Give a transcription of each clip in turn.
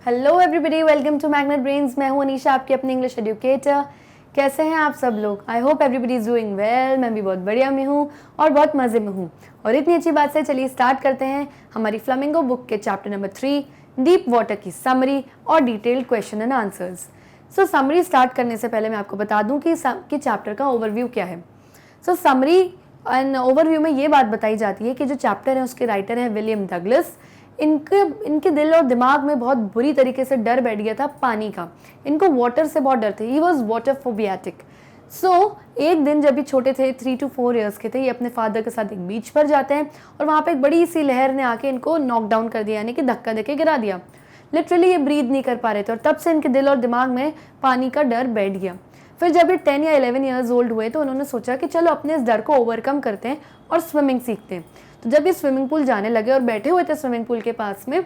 Hello everybody, welcome to Magnet Brains. मैं हूं अनीशा, आपकी अपनी इंग्लिश एजुकेटर। कैसे हैं आप सब लोग? I hope everybody is doing well. मैं भी बहुत बढ़िया में हूं और बहुत मज़े में हूं। और इतनी अच्छी बात से चलिए स्टार्ट करते हैं हमारी फ्लामिंगो बुक के चैप्टर नंबर 3 डीप वाटर की समरी और detailed question and answers. So summary start करने से पहले मैं आपको बता दूं कि चैप्टर का ओवरव्यू क्या है। सो समरी एंड ओवरव्यू में ये बात बताई जाती है कि जो चैप्टर है उसके राइटर है विलियम डगलस। इनके दिल और दिमाग में बहुत बुरी तरीके से डर बैठ गया था पानी का। इनको वाटर से बहुत डर थे। He was water फोबियाटिक। सो एक दिन जब भी छोटे थे, 3 to 4 ईयर्स के थे, ये अपने फादर के साथ एक बीच पर जाते हैं और वहाँ पे एक बड़ी सी लहर ने आके इनको नॉक डाउन कर दिया, यानी कि धक्का देके गिरा दिया। लिटरली ये ब्रीद नहीं कर पा रहे थे और तब से इनके दिल और दिमाग में पानी का डर बैठ गया। फिर जब ये 10 या 11 ईयर्स ओल्ड हुए तो उन्होंने सोचा कि चलो अपने इस डर को ओवरकम करते हैं और स्विमिंग सीखते हैं। तो जब ये स्विमिंग पूल जाने लगे और बैठे हुए थे स्विमिंग पूल के पास में,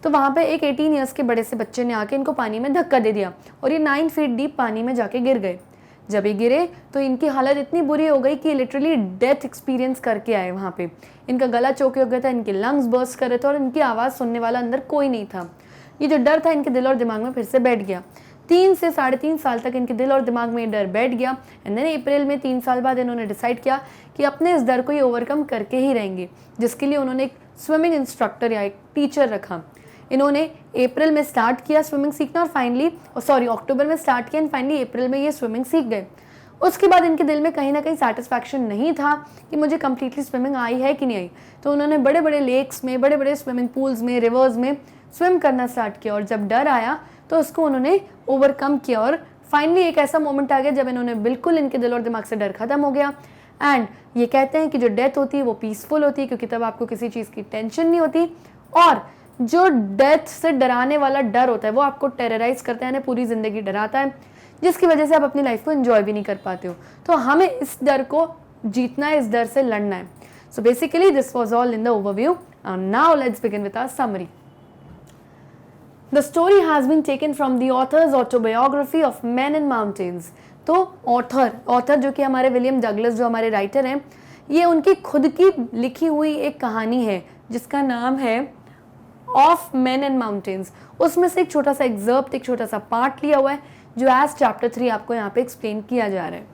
तो वहाँ पे एक 18 ईयर्स के बड़े से बच्चे ने आके इनको पानी में धक्का दे दिया और ये 9 फीट डीप पानी में जाके गिर गए। जब ये गिरे तो इनकी हालत इतनी बुरी हो गई कि लिटरली डेथ एक्सपीरियंस करके आए वहाँ पे। इनका गला चौके हो गया था, इनके लंग्स बर्स्ट कर रहे थे और इनकी आवाज़ सुनने वाला अंदर कोई नहीं था। ये जो डर था इनके दिल और दिमाग में फिर से बैठ गया। 3 से 3.5 साल तक इनके दिल और दिमाग में डर बैठ गया। एंड देन अप्रैल में 3 साल बाद इन्होंने डिसाइड किया कि अपने इस डर को ये ओवरकम करके ही रहेंगे, जिसके लिए उन्होंने एक स्विमिंग इंस्ट्रक्टर या एक टीचर रखा। इन्होंने अप्रैल में स्टार्ट किया स्विमिंग सीखना और फाइनली अक्टूबर में स्टार्ट किया एंड फाइनली अप्रैल में ये स्विमिंग सीख गए। उसके बाद इनके दिल में कहीं ना कहीं सेटिस्फैक्शन नहीं था कि मुझे कम्प्लीटली स्विमिंग आई है कि नहीं आई। तो उन्होंने बड़े बड़े लेक्स में, बड़े बड़े स्विमिंग पूल्स में, रिवर्स में स्विम करना स्टार्ट किया और जब डर आया तो उसको उन्होंने ओवरकम किया और फाइनली एक ऐसा मोमेंट आ गया जब इन्होंने बिल्कुल, इनके दिल और दिमाग से डर खत्म हो गया। एंड ये कहते हैं कि जो डेथ होती है वो पीसफुल होती है, क्योंकि तब आपको किसी चीज़ की टेंशन नहीं होती। और जो डेथ से डराने वाला डर होता है वो आपको टेरराइज करता है, यानी पूरी ज़िंदगी डराता है, जिसकी वजह से आप अपनी लाइफ को एंजॉय भी नहीं कर पाते हो। तो हमें इस डर को जीतना है, इस डर से लड़ना है। So basically this was all in the overview and now let's begin with our summary. The story has been taken from the author's autobiography of Men in Mountains. तो ऑथर जो कि हमारे विलियम डगलस, जो हमारे writer हैं, ये उनकी खुद की लिखी हुई एक कहानी है जिसका नाम है ऑफ मेन एंड माउंटेन्स। उसमें से एक छोटा सा एग्जर्प्ट, एक छोटा सा पार्ट लिया हुआ है जो एज चैप्टर 3 आपको यहाँ पे एक्सप्लेन किया जा रहा है।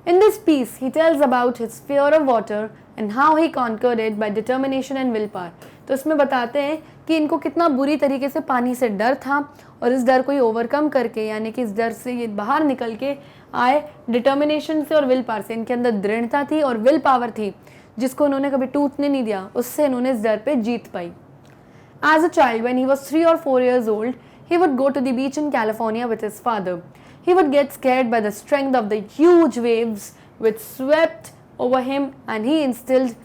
In this piece, he tells about his fear of water and how he conquered it by determination and willpower. तो इसमें बताते हैं कि इनको कितना बुरी तरीके से पानी से डर था और इस डर को ये ओवरकम करके, यानी कि इस डर से ये बाहर निकल के आए डिटर्मिनेशन से और विल पावर से। इनके अंदर दृढ़ता थी और विल पावर थी जिसको उन्होंने कभी टूटने नहीं दिया। उससे इन्होंने इस डर पे जीत पाई। As a child, when he was 3 or 4 years old, he would go to the beach in California with his father. He would get scared by the strength of the huge waves which swept over him and he instilled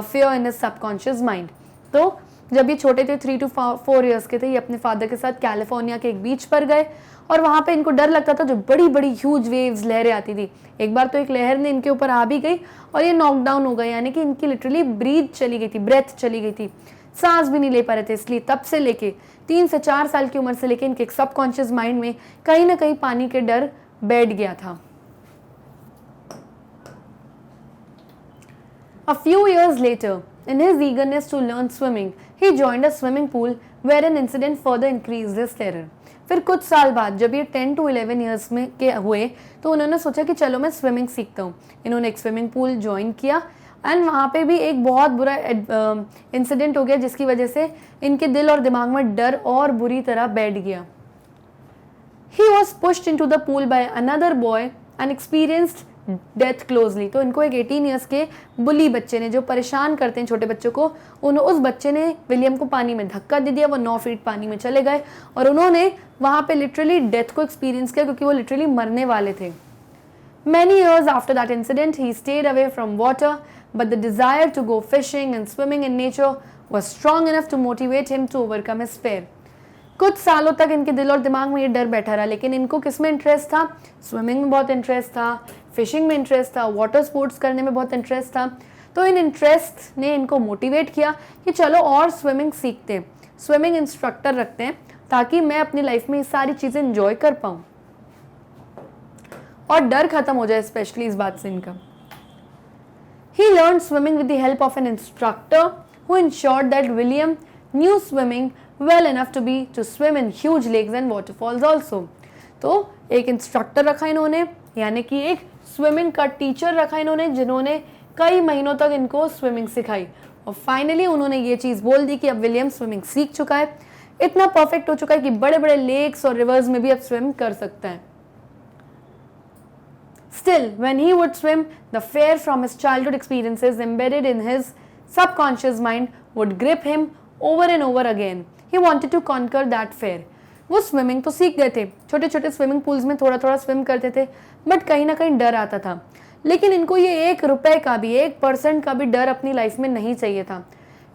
fear in his subconscious mind. तो जब ये छोटे थे, 3 to 4 years के थे, ये अपने father के साथ कैलिफोर्निया के एक बीच पर गए और वहाँ पे इनको डर लगता था, जो बड़ी बड़ी ह्यूज वेव्स, लहरें आती थी। एक बार तो एक लहर ने इनके ऊपर आ भी गई और ये नॉकडाउन हो गए, यानी कि इनकी लिटरली ब्रीथ चली गई थी, ब्रेथ चली गई थी, सांस भी नहीं ले पा रहे थे। इसलिए तब से लेके 3 से 4 साल की उम्र से लेके इनके सबकॉन्शियस माइंड में कहीं ना कहीं पानी के डर बैठ गया था। A few years later, in his eagerness to learn swimming, he joined a swimming pool where an incident further increased his terror. फिर कुछ साल बाद जब ये 10 to 11 ईयर्स में के हुए तो उन्होंने सोचा कि चलो मैं स्विमिंग सीखता हूँ। इन्होंने एक स्विमिंग पूल ज्वाइन किया एंड वहाँ पे भी एक बहुत बुरा इंसिडेंट हो गया जिसकी वजह से इनके दिल और दिमाग में डर और बुरी तरह बैठ गया। He was pushed into the pool by another boy and experienced death closely. तो इनको एक 18 ईयर्स के बुली बच्चे ने, जो परेशान करते हैं छोटे बच्चों को, उस बच्चे ने विलियम को पानी में धक्का दे दिया। वो 9 फीट पानी में चले गए और उन्होंने वहाँ पे लिटरली डेथ को एक्सपीरियंस किया, क्योंकि वो लिटरली मरने वाले थे। Many years after that incident, he stayed away from water, but the desire to go fishing and swimming in nature was strong enough to motivate him to overcome his fear. कुछ सालों तक इनके दिल और दिमाग में ये डर बैठा रहा, लेकिन इनको किस में इंटरेस्ट था? स्विमिंग में बहुत इंटरेस्ट था, फिशिंग में इंटरेस्ट था, वाटर स्पोर्ट्स करने में बहुत इंटरेस्ट था। तो इन इंटरेस्ट ने इनको मोटिवेट किया कि चलो और स्विमिंग सीखते हैं, स्विमिंग इंस्ट्रक्टर रखते हैं, ताकि मैं अपनी लाइफ में ये सारी चीज़ें इंजॉय कर पाऊँ और डर खत्म हो जाए, स्पेशली इस बात से इनका। He learned swimming with the help of an instructor who ensured that William knew swimming well enough to swim in huge lakes and waterfalls also. तो एक इंस्ट्रक्टर रखा इन्होंने, यानी कि एक स्विमिंग का टीचर रखा इन्होंने, जिन्होंने कई महीनों तक इनको स्विमिंग सिखाई, और फाइनली उन्होंने ये चीज़ बोल दी कि अब विलियम स्विमिंग सीख चुका है, इतना परफेक्ट हो चुका है कि बड़े बड़े लेक्स और रिवर्स में भी अब स्विम कर सकता है. Still, when he would swim, the fear from his childhood experiences embedded in his subconscious mind would grip him over and over again. He wanted to conquer that fear. वो swimming तो सीख गए थे, छोटे छोटे स्विमिंग पूल्स में थोड़ा थोड़ा स्विम करते थे, बट कहीं ना कहीं डर आता था. लेकिन इनको ये 1 रुपए का भी, 1% का भी डर अपनी लाइफ में नहीं चाहिए था.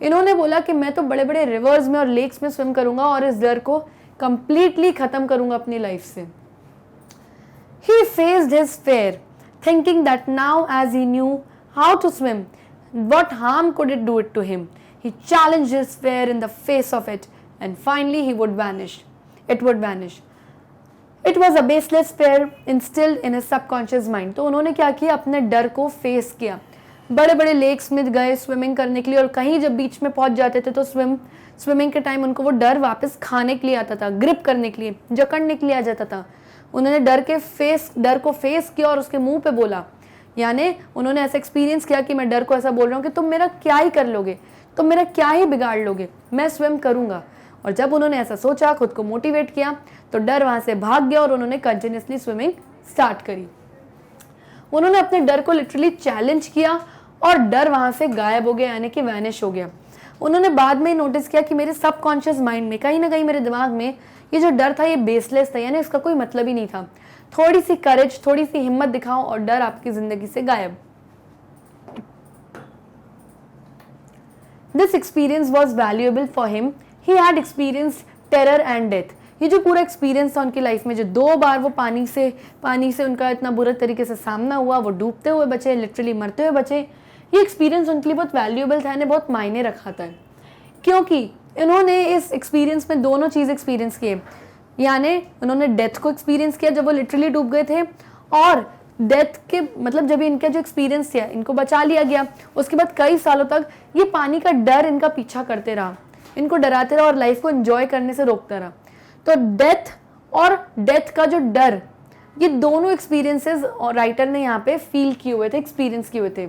इन्होंने बोला कि मैं तो बड़े बड़े रिवर्स में और लेक्स में स्विम करूंगा और इस डर को कंप्लीटली खत्म करूंगा अपनी लाइफ से. He faced his fear, thinking that now as he knew how to swim, what harm could it do it to him? He challenged his fear in the face of it, and finally he would vanish. It would vanish. It was a baseless fear instilled in his subconscious mind. तो उन्होंने क्या किया, अपने डर को face किया. बड़े बड़े लेक्स में गए स्विमिंग करने के लिए, और कहीं जब बीच में पहुंच जाते थे तो स्विमिंग के टाइम उनको वो डर वापस खाने के लिए आता था, ग्रिप करने के लिए, जकड़ने के लिए आ जाता था. उन्होंने डर को फेस किया और उसके मुंह पे बोला, यानी उन्होंने ऐसा एक्सपीरियंस किया कि मैं डर को ऐसा बोल रहा हूँ कि तुम मेरा क्या ही कर लोगे, तुम मेरा क्या ही बिगाड़ लोगे, मैं स्विम करूंगा. और जब उन्होंने ऐसा सोचा, खुद को मोटिवेट किया, तो डर वहां से भाग गया और उन्होंने कंटिन्यूसली स्विमिंग स्टार्ट करी. उन्होंने अपने डर को लिटरली चैलेंज किया और डर वहां से गायब हो गया, यानी कि वैनिश हो गया. उन्होंने बाद में नोटिस किया कि मेरे सबकॉन्शियस माइंड में, कहीं ना कहीं मेरे दिमाग में ये जो डर था ये बेसलेस था, यानी इसका कोई मतलब ही नहीं था. थोड़ी सी करेज, थोड़ी सी हिम्मत दिखाओ और डर आपकी जिंदगी से गायब. This experience was valuable for him. He had experience terror and death. ये जो पूरा एक्सपीरियंस था उनकी लाइफ में, जो 2 बार वो पानी से उनका इतना बुरा तरीके से सामना हुआ, वो डूबते हुए बचे, लिटरली मरते हुए बचे, ये एक्सपीरियंस उनके लिए बहुत वैल्यूएबल था, इन्हें बहुत मायने रखा था, क्योंकि इन्होंने इस एक्सपीरियंस में दोनों चीज़ एक्सपीरियंस किए. यानी उन्होंने डेथ को एक्सपीरियंस किया जब वो लिटरली डूब गए थे, और डेथ के मतलब जब इनका जो एक्सपीरियंस था, इनको बचा लिया गया, उसके बाद कई सालों तक ये पानी का डर इनका पीछा करते रहा, इनको डराते रहा और लाइफ को एंजॉय करने से रोकता रहा. तो डेथ का जो डर, ये दोनों एक्सपीरियंसेस राइटर ने यहाँ पे फील किए हुए थे, एक्सपीरियंस किए हुए थे.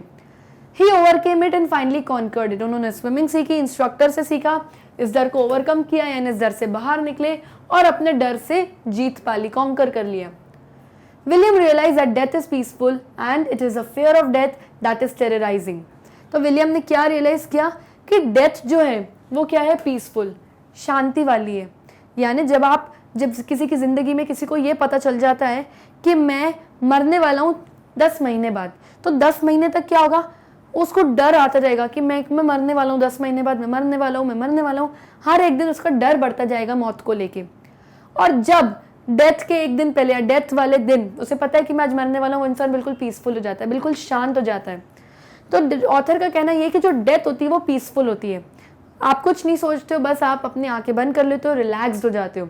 He overcame it and finally conquered it. उन्होंने स्विमिंग सीखी, इंस्ट्रक्टर से सीखा, इस डर को ओवरकम किया, यानी इस डर से बाहर निकले और अपने डर से जीत पाली, कॉन्कर कर लिया. William realize that death is peaceful and it is a fear of death that is terrorizing. तो विलियम ने क्या रियलाइज किया कि डेथ जो है वो क्या है, पीसफुल, शांति वाली है. यानी जब किसी की जिंदगी में किसी को ये पता चल जाता है कि मैं मरने वाला हूँ 10 महीने बाद, तो 10 महीने तक क्या होगा, उसको डर आता जाएगा कि मैं मरने वाला हूँ, 10 महीने बाद मैं मरने वाला हूँ. हर एक दिन उसका डर बढ़ता जाएगा मौत को लेके. और जब डेथ के एक दिन पहले या डेथ वाले दिन उसे पता है कि मैं आज मरने वाला हूँ, वो इंसान बिल्कुल पीसफुल हो जाता है, बिल्कुल शांत हो जाता है. तो ऑथर का कहना ये कि जो डेथ होती है वो पीसफुल होती है. आप कुछ नहीं सोचते हो, बस आप अपनी आंखें बंद कर लेते हो, रिलैक्स्ड हो जाते हो.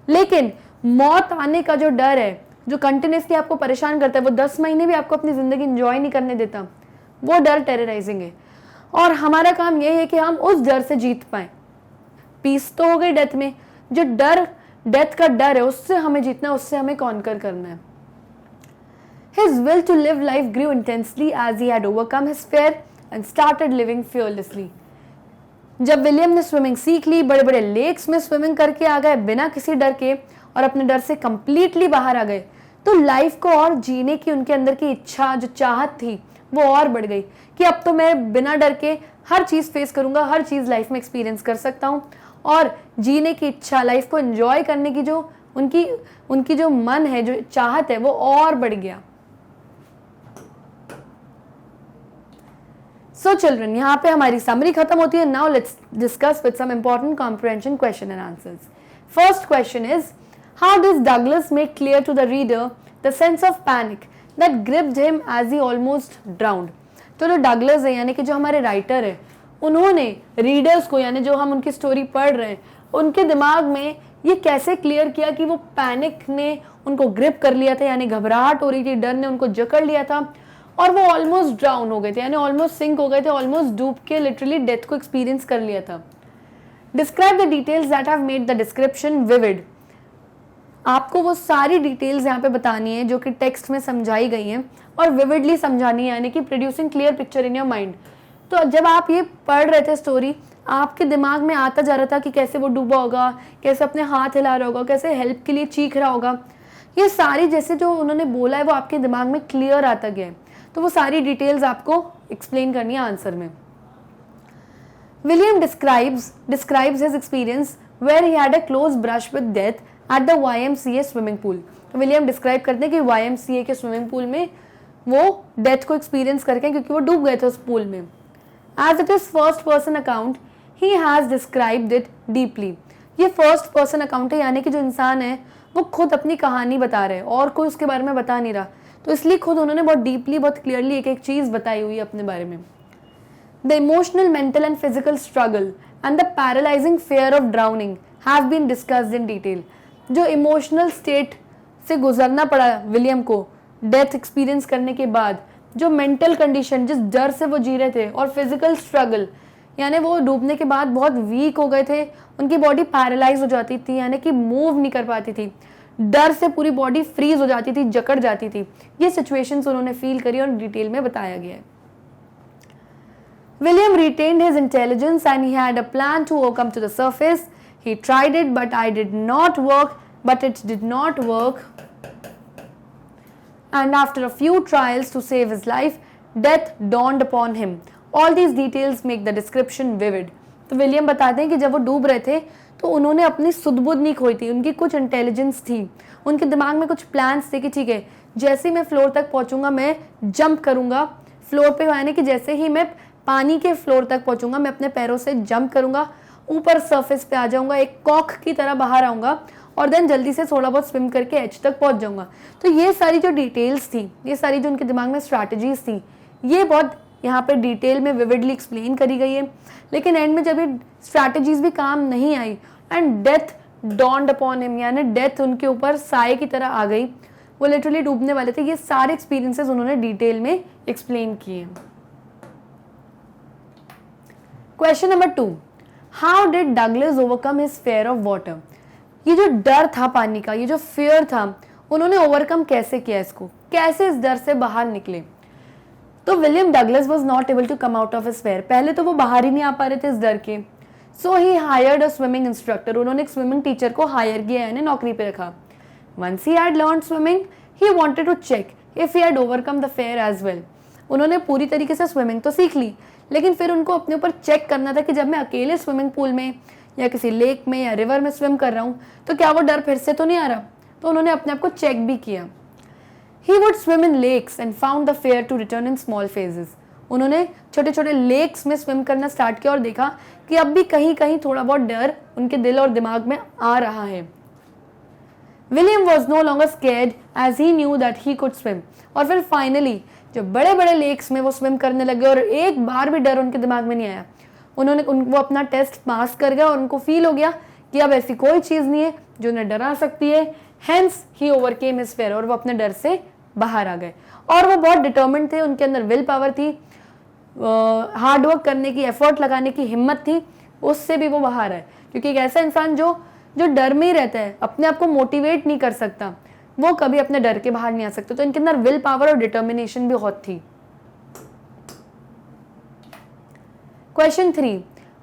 लेकिन मौत आने का जो डर है, जो कंटिन्यूसली आपको परेशान करता है, वो 10 महीने भी आपको अपनी जिंदगी एंजॉय नहीं करने देता, वो डर टेरराइजिंग है. और हमारा काम ये है कि हम उस डर से जीत पाए. पीस तो हो गई डेथ में, जो डेथ का डर है उससे हमें जीतना, उससे हमें कॉन्कर करना है. His will to live life grew intensely as he had overcome his fear and started living fearlessly. जब विलियम ने स्विमिंग सीख ली, बड़े बड़े लेक्स में स्विमिंग करके आ गए बिना किसी डर के, और अपने डर से कंप्लीटली बाहर आ गए, तो लाइफ को और जीने की उनके अंदर की इच्छा, जो चाहत थी, वो और बढ़ गई कि अब तो मैं बिना डर के हर चीज़ फेस करूंगा, हर चीज़ लाइफ में एक्सपीरियंस कर सकता हूँ. और जीने की इच्छा, लाइफ को एंजॉय करने की जो उनकी जो मन है, जो चाहत है, वो और बढ़ गया. सो चिल्ड्रन, यहाँ पे हमारी समरी खत्म होती है. Now let's discuss with some important comprehension question and answers. First question is, how does Douglas make clear to the reader the sense of panic that gripped him as he almost drowned. तो जो Douglas है, यानी कि जो हमारे writer है, उन्होंने readers को, यानी जो हम उनकी स्टोरी पढ़ रहे हैं, उनके दिमाग में ये कैसे क्लियर किया कि वो पैनिक ने उनको ग्रिप कर लिया था, यानी घबराहट हो रही थी, डर ने उनको जकड़ लिया था और वो ऑलमोस्ट ड्राउन हो गए थे, यानी ऑलमोस्ट सिंक हो गए थे, ऑलमोस्ट डूब के लिटरली डेथ को एक्सपीरियंस कर लिया था. Describe the details that have made the description vivid. आपको वो सारी डिटेल्स यहाँ पे बतानी है जो कि टेक्स्ट में समझाई गई हैं और विविडली समझानी है, यानी कि producing clear picture in your mind. तो जब आप ये पढ़ रहे थे स्टोरी, आपके दिमाग में आता जा रहा था कि कैसे वो डूबा होगा, कैसे अपने हाथ हिला रहा होगा, कैसे हेल्प के लिए चीख रहा होगा। ये सारी जैसे जो उन्होंने बोला है वो आपके दिमाग में क्लियर आता गया है। तो वो सारी डिटेल्स आपको एक्सप्लेन करनी है आंसर में। William describes his experience where he had a close brush with death at the YMCA swimming pool। तो विलियम डिस्क्राइब करते हैं कि YMCA के स्विमिंग पूल में वो डेथ को एक्सपीरियंस करके, क्योंकि वो डूब गए थे उस पूल में। As it is first person account, he has described it deeply। ये फर्स्ट पर्सन अकाउंट है, यानी कि जो इंसान है वो खुद अपनी कहानी बता रहे हैं और कोई उसके बारे में बता नहीं रहा, तो इसलिए खुद उन्होंने बहुत डीपली, बहुत क्लियरली एक एक चीज़ बताई हुई है अपने बारे में। The emotional, mental and physical struggle and the paralyzing fear of drowning have been discussed in detail। जो इमोशनल स्टेट से गुजरना पड़ा विलियम को डेथ एक्सपीरियंस करने के बाद, जो मेंटल कंडीशन, जिस डर से वो जी रहे थे, और फिजिकल स्ट्रगल, यानी वो डूबने के बाद बहुत वीक हो गए थे, उनकी बॉडी पैरालाइज हो जाती थी, यानी कि मूव नहीं कर पाती थी, डर से पूरी बॉडी फ्रीज हो जाती थी, जकड़ जाती थी। ये सिचुएशंस उन्होंने फील करी और डिटेल में बताया गया है। William retained his intelligence and he had a plan to come to the surface. He tried it, but it did not work. And after a few trials to save his life, death dawned upon him. All these details make the description vivid। तो William बताते हैं कि जब वो डूब रहे थे तो उन्होंने अपनी सुध-बुध नहीं खोई थी, उनकी कुछ इंटेलिजेंस थी, उनके दिमाग में कुछ प्लान्स थे कि ठीक है, जैसे ही मैं फ्लोर तक पहुंचूंगा मैं जंप करूंगा फ्लोर पे, यानी कि जैसे ही मैं पानी के फ्लोर तक पहुंचूंगा मैं अपने पैरों से जंप करूंगा, ऊपर सरफेस पे आ जाऊंगा, एक कॉक की तरह बाहर आऊंगा और देन जल्दी से थोड़ा बहुत स्विम करके एज तक पहुंच जाऊंगा। तो ये सारी जो डिटेल्स थी, ये सारी जो उनके दिमाग में स्ट्रैटेजीज थी, ये बहुत यहाँ पे डिटेल में विविडली एक्सप्लेन करी गई है। लेकिन एंड में जब ये स्ट्रैटेजीज भी काम नहीं आई and death dawned upon him, यानी डेथ उनके ऊपर साए की तरह आ गई, वो लिटरली डूबने वाले थे। ये सारे एक्सपीरियंसेस उन्होंने डिटेल में एक्सप्लेन किए। Question number 2, how did Douglas overcome his fair of water. ये जो डर था पानी का, ये जो फियर था, उन्होंने ओवरकम कैसे किया इसको, कैसे इस डर से बाहर निकले। तो William Douglas was not able to come out of his fear. पहले तो वो बाहर ही नहीं आ पा रहे थे इस डर के। So he hired a swimming instructor. उन्होंने एक स्विमिंग टीचर को हायर किया, यानी नौकरी पे रखा। Once he had learned swimming, he wanted to check if he had overcome the fear as well. उन्होंने पूरी तरीके से स्विमिंग तो सीख ली, लेकिन फिर उनको अपने ऊपर चेक करना था कि जब मैं अकेले स्विमिंग पूल में या किसी लेक में या रिवर में स्विम कर रहा हूँ तो क्या वो डर फिर से तो नहीं आ रहा। तो उन्होंने अपने आप को चेक भी किया। He would swim in lakes and found the fear to return in small phases। उन्होंने छोटे छोटे लेक्स में स्विम करना स्टार्ट किया और देखा कि अब भी कहीं कहीं थोड़ा बहुत डर उनके दिल और दिमाग में आ रहा है। William was no longer scared as he knew that he could swim. और फिर फाइनली जब बड़े बड़े लेक्स में वो स्विम करने लगे और एक बार भी डर उनके दिमाग में नहीं आया, वो अपना टेस्ट पास कर गया और उनको फील हो गया कि अब ऐसी कोई चीज़ नहीं है जो उन्हें डरा सकती है। हेंस ही ओवरकेम हिज फेयर। और वो अपने डर से बाहर आ गए और वो बहुत डिटर्मिन्ड थे, उनके अंदर विल पावर थी, हार्ड वर्क करने की, एफर्ट लगाने की हिम्मत थी, उससे भी वो बाहर आए। क्योंकि एक ऐसा इंसान जो डर में ही रहता है, अपने आप को मोटिवेट नहीं कर सकता, वो कभी अपने डर के बाहर नहीं आ सकता। तो इनके अंदर विल पावर और डिटर्मिनेशन भी बहुत थी। Question 3,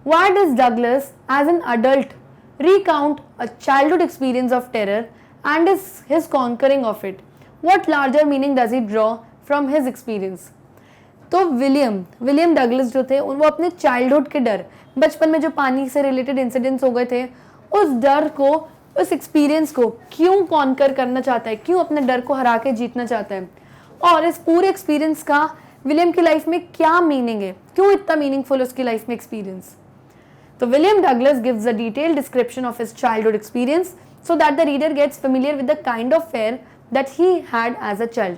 why does Douglas as an adult recount a childhood experience of terror and his conquering of it? What larger meaning does he draw from his experience? तो विलियम डगलस जो थे वो अपने childhood के डर, बचपन में जो पानी से रिलेटेड इंसिडेंट्स हो गए थे, उस डर को, उस एक्सपीरियंस को क्यों कॉन्कर करना चाहता है, क्यों अपने डर को हरा के जीतना चाहता है, और इस पूरे एक्सपीरियंस का विलियम की लाइफ में क्या मीनिंग है, क्यों इतना मीनिंगफुल उसकी लाइफ में एक्सपीरियंस। तो William Douglas gives a detailed description of his childhood experience so that the reader gets familiar with the kind of fear that he had as a child.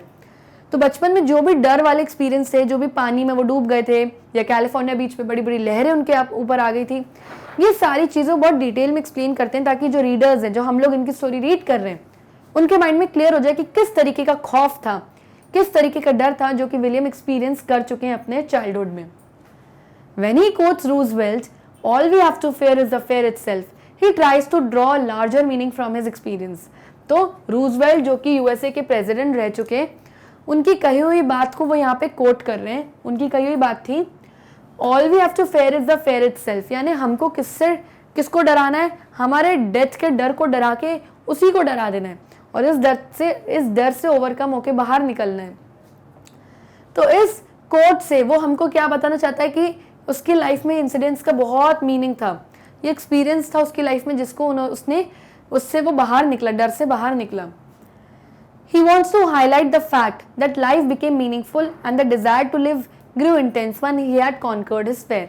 तो बचपन में जो भी डर वाले एक्सपीरियंस थे, जो भी पानी में वो डूब गए थे या कैलिफोर्निया बीच पे बड़ी बड़ी लहरें उनके ऊपर आ गई थी, ये सारी चीज़ें बहुत डिटेल में एक्सप्लेन करते हैं ताकि जो रीडर्स हैं, जो हम लोग इनकी स्टोरी रीड कर रहे हैं, उनके माइंड में क्लियर हो जाए कि किस तरीके का खौफ था, किस तरीके का डर था जो कि विलियम एक्सपीरियंस कर चुके हैं अपने चाइल्डहुड में। When he quotes Roosevelt, all we have to fear is the fear itself. He tries to draw larger meaning from his experience. तो रूजवेल्ट जो कि यूएसए के प्रेसिडेंट रह चुके, उनकी कही हुई बात को वो यहाँ पे कोट कर रहे हैं. उनकी कही हुई बात थी, all we have to fear is the fear itself, यानी हमको किसको डराना है, हमारे डेथ के डर को डरा के उसी को डरा देना है और इस डर से ओवरकम होके बाहर निकलना है. तो इस कोट से वो हमको क्या बताना चाहता है कि उसकी लाइफ में इंसिडेंट्स का बहुत मीनिंग था, ये एक्सपीरियंस था उसकी लाइफ में जिसको उससे वो बाहर निकला, डर से बाहर निकला. He wants to highlight the fact that life became meaningful and the desire to live grew intense when he had conquered his fear.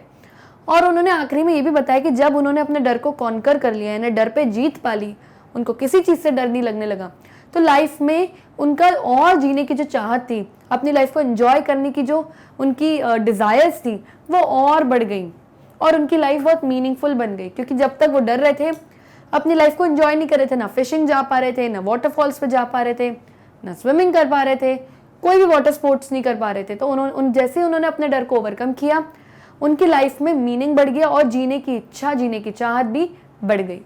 और उन्होंने आखिरी में ये भी बताया कि जब उन्होंने अपने डर को कॉन्कर कर लिया, यानी डर पे जीत पा ली, उनको किसी चीज़ से डर नहीं लगने लगा, तो लाइफ में उनका और जीने की जो चाहत थी, अपनी लाइफ को एंजॉय करने की जो उनकी डिज़ायर्स थी, वो और बढ़ गई और उनकी लाइफ बहुत मीनिंगफुल बन गई. क्योंकि जब तक वो डर रहे थे, अपनी लाइफ को एंजॉय नहीं कर रहे थे, ना फिशिंग जा पा रहे थे, ना वाटरफॉल्स पे जा पा रहे थे, ना स्विमिंग कर पा रहे थे, कोई भी वाटर स्पोर्ट्स नहीं कर पा रहे थे. तो जैसे उन्होंने अपने डर को ओवरकम किया, उनकी लाइफ में मीनिंग बढ़ गया और जीने की इच्छा, जीने की चाहत भी बढ़ गई.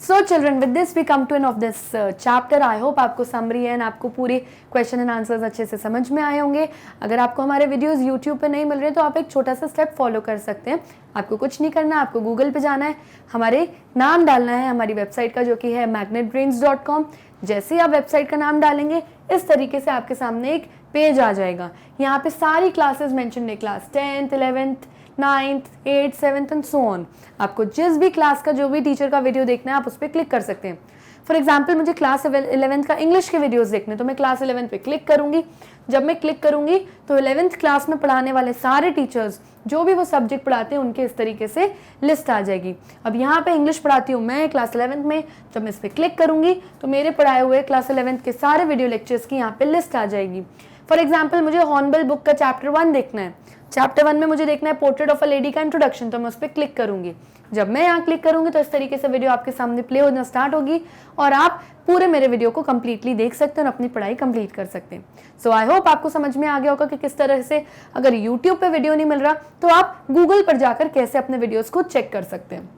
So children, with this we come to end of this chapter. I hope आपको समरी एंड आपको पूरे क्वेश्चन एंड आंसर्स अच्छे से समझ में आए होंगे. अगर आपको हमारे वीडियोस YouTube पे नहीं मिल रहे तो आप एक छोटा सा स्टेप फॉलो कर सकते हैं. आपको कुछ नहीं करना, आपको गूगल पे जाना है, हमारे नाम डालना है हमारी वेबसाइट का जो कि है magnetbrains.com. जैसे ही आप वेबसाइट का नाम डालेंगे, इस तरीके से आपके सामने एक पेज आ जाएगा. यहाँ पे सारी क्लासेस मेंशन है, class 10th, 11th, 9th, 8th, 7th and so on. आपको जिस भी क्लास का जो भी टीचर का वीडियो देखना है, आप उस पर क्लिक कर सकते हैं. फॉर एग्जाम्पल, मुझे क्लास 11th का इंग्लिश के वीडियोस देखने, तो मैं क्लास 11th पे क्लिक करूंगी. जब मैं क्लिक करूंगी तो 11th क्लास में पढ़ाने वाले सारे टीचर्स जो भी वो सब्जेक्ट पढ़ाते हैं उनके इस तरीके से लिस्ट आ जाएगी. अब यहाँ पे इंग्लिश पढ़ाती हूँ मैं क्लास 11th में, जब मैं इस पर क्लिक करूंगी तो मेरे पढ़ाए हुए क्लास 11th के सारे वीडियो लेक्चर्स की यहाँ पे लिस्ट आ जाएगी. फॉर एग्जाम्पल, मुझे हॉर्नबिल बुक का चैप्टर 1 देखना है. चैप्टर 1 में मुझे देखना है पोर्ट्रेट ऑफ अ लेडी का इंट्रोडक्शन, तो मैं उस पर क्लिक करूंगी. जब मैं यहाँ क्लिक करूंगी तो इस तरीके से वीडियो आपके सामने प्ले होना स्टार्ट होगी और आप पूरे मेरे वीडियो को कंप्लीटली देख सकते हैं और अपनी पढ़ाई कंप्लीट कर सकते हैं. सो आई होप आपको समझ में आ गया होगा कि किस तरह से अगर यूट्यूब पे वीडियो नहीं मिल रहा तो आप गूगल पर जाकर कैसे अपने वीडियोस को चेक कर सकते हैं.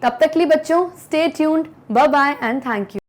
तब तक के लिए बच्चों, stay tuned, bye bye and thank you.